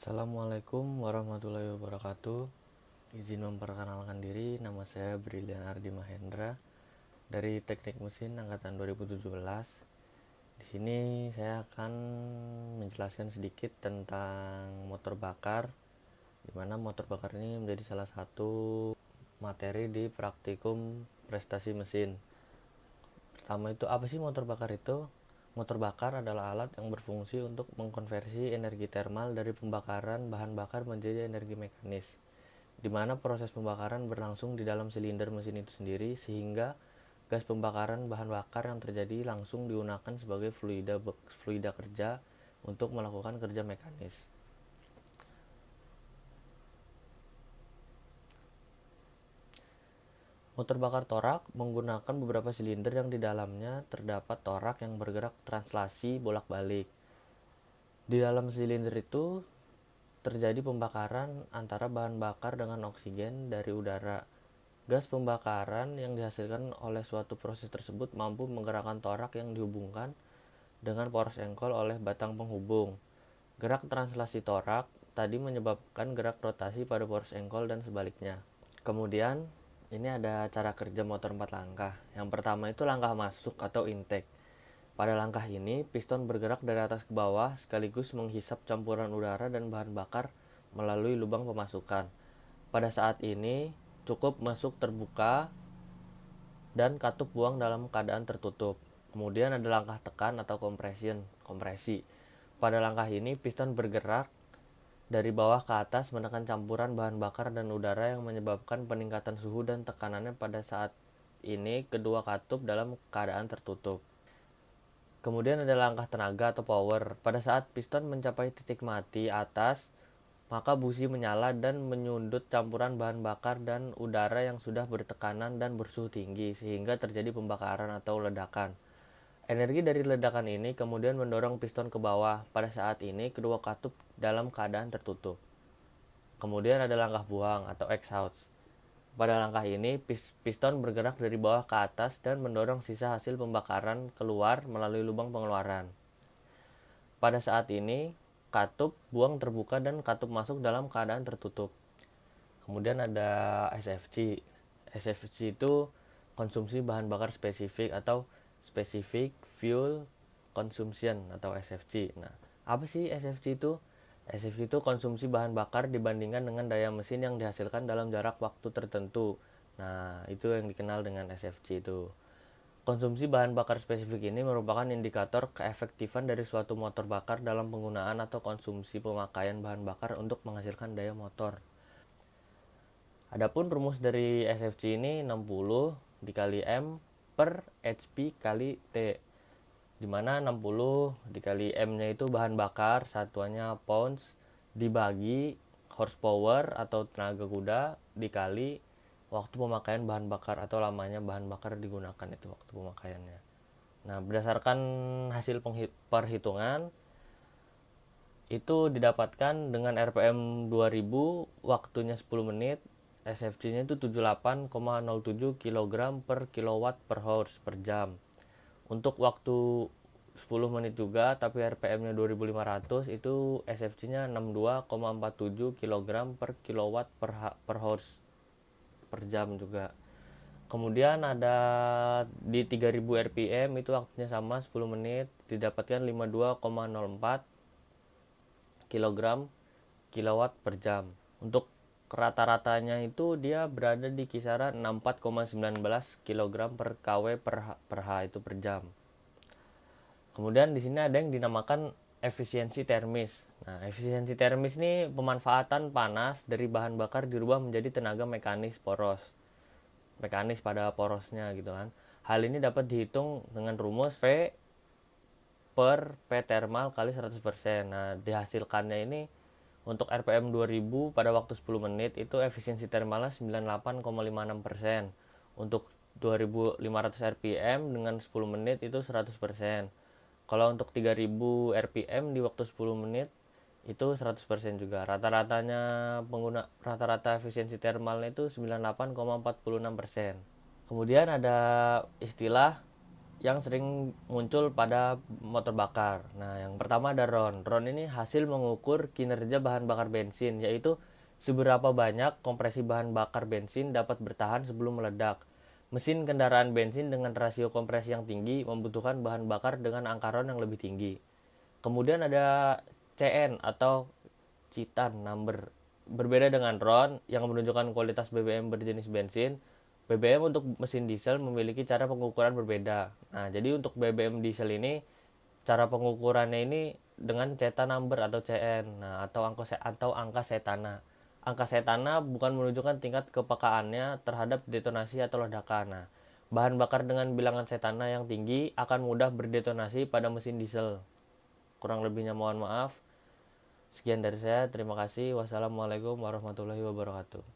Assalamualaikum warahmatullahi wabarakatuh. Izin memperkenalkan diri, nama saya Brilian Ardi Mahendra dari Teknik Mesin angkatan 2017. Di sini saya akan menjelaskan sedikit tentang motor bakar, di mana motor bakar ini menjadi salah satu materi di praktikum prestasi mesin. Pertama itu, apa sih motor bakar itu? Motor bakar adalah alat yang berfungsi untuk mengkonversi energi termal dari pembakaran bahan bakar menjadi energi mekanis, di mana proses pembakaran berlangsung di dalam silinder mesin itu sendiri, sehingga gas pembakaran bahan bakar yang terjadi langsung digunakan sebagai fluida kerja untuk melakukan kerja mekanis. Motor bakar torak menggunakan beberapa silinder yang di dalamnya terdapat torak yang bergerak translasi bolak-balik. Di dalam silinder itu terjadi pembakaran antara bahan bakar dengan oksigen dari udara. Gas pembakaran yang dihasilkan oleh suatu proses tersebut mampu menggerakkan torak yang dihubungkan dengan poros engkol oleh batang penghubung. Gerak translasi torak tadi menyebabkan gerak rotasi pada poros engkol dan sebaliknya. Kemudian, ini ada cara kerja motor 4 langkah. Yang pertama itu langkah masuk atau intake. Pada langkah ini, piston bergerak dari atas ke bawah sekaligus menghisap campuran udara dan bahan bakar melalui lubang pemasukan. Pada saat ini, cukup masuk terbuka dan katup buang dalam keadaan tertutup. Kemudian ada langkah tekan atau kompresi. Pada langkah ini, piston bergerak dari bawah ke atas menekan campuran bahan bakar dan udara yang menyebabkan peningkatan suhu dan tekanannya. Pada saat ini, kedua katup dalam keadaan tertutup. Kemudian ada langkah tenaga atau power. Pada saat piston mencapai titik mati atas, maka busi menyala dan menyundut campuran bahan bakar dan udara yang sudah bertekanan dan bersuhu tinggi, sehingga terjadi pembakaran atau ledakan. Energi dari ledakan ini kemudian mendorong piston ke bawah. Pada saat ini, kedua katup dalam keadaan tertutup. Kemudian ada langkah buang atau exhaust. Pada langkah ini, piston bergerak dari bawah ke atas dan mendorong sisa hasil pembakaran keluar melalui lubang pengeluaran. Pada saat ini, katup buang terbuka dan katup masuk dalam keadaan tertutup. Kemudian ada SFC. SFC itu konsumsi bahan bakar spesifik atau Specific Fuel Consumption atau SFC. Nah, apa sih SFC itu? SFC itu konsumsi bahan bakar dibandingkan dengan daya mesin yang dihasilkan dalam jarak waktu tertentu. Nah, itu yang dikenal dengan SFC itu. Konsumsi bahan bakar spesifik ini merupakan indikator keefektifan dari suatu motor bakar dalam penggunaan atau konsumsi pemakaian bahan bakar untuk menghasilkan daya motor. Adapun rumus dari SFC ini 60 dikali M per HP kali T, dimana 60 dikali M-nya itu bahan bakar, satuannya pounds, dibagi horsepower atau tenaga kuda, dikali waktu pemakaian bahan bakar atau lamanya bahan bakar digunakan itu waktu pemakaiannya. Nah, berdasarkan hasil perhitungan itu didapatkan dengan RPM 2000, waktunya 10 menit, SFC-nya itu 78,07 kg per kilowatt per horse per jam. Untuk waktu 10 menit juga tapi RPM-nya 2500, itu SFC-nya 62,47 kg per kilowatt per horse per jam juga. Kemudian ada di 3000 RPM itu waktunya sama 10 menit, didapatkan 52,04 kg kilowatt per jam. Untuk rata-ratanya itu dia berada di kisaran 64,19 kg per kW per H itu per jam. Kemudian di sini ada yang dinamakan efisiensi termis. Nah, efisiensi termis ini pemanfaatan panas dari bahan bakar dirubah menjadi tenaga mekanis pada porosnya gitu kan. Hal ini dapat dihitung dengan rumus V per P thermal kali 100%. Nah, dihasilkannya ini untuk RPM 2000 pada waktu 10 menit itu efisiensi thermalnya 98,56%. Untuk 2500 RPM dengan 10 menit itu 100%. Kalau untuk 3000 RPM di waktu 10 menit itu 100% juga. Rata-rata efisiensi thermalnya itu 98,46%. Kemudian ada istilah yang sering muncul pada motor bakar. Nah, yang pertama ada RON. RON ini hasil mengukur kinerja bahan bakar bensin, yaitu seberapa banyak kompresi bahan bakar bensin dapat bertahan sebelum meledak. Mesin kendaraan bensin dengan rasio kompresi yang tinggi membutuhkan bahan bakar dengan angka RON yang lebih tinggi. Kemudian ada CN atau Citan number. Berbeda dengan RON yang menunjukkan kualitas BBM berjenis bensin, BBM untuk mesin diesel memiliki cara pengukuran berbeda. Nah, jadi untuk BBM diesel ini cara pengukurannya ini dengan CETA number atau CN. Nah, atau angka setana. Angka setana bukan menunjukkan tingkat kepekaannya terhadap detonasi atau ledakan. Nah, bahan bakar dengan bilangan setana yang tinggi akan mudah berdetonasi pada mesin diesel. Kurang lebihnya mohon maaf. Sekian dari saya, terima kasih. Wassalamualaikum warahmatullahi wabarakatuh.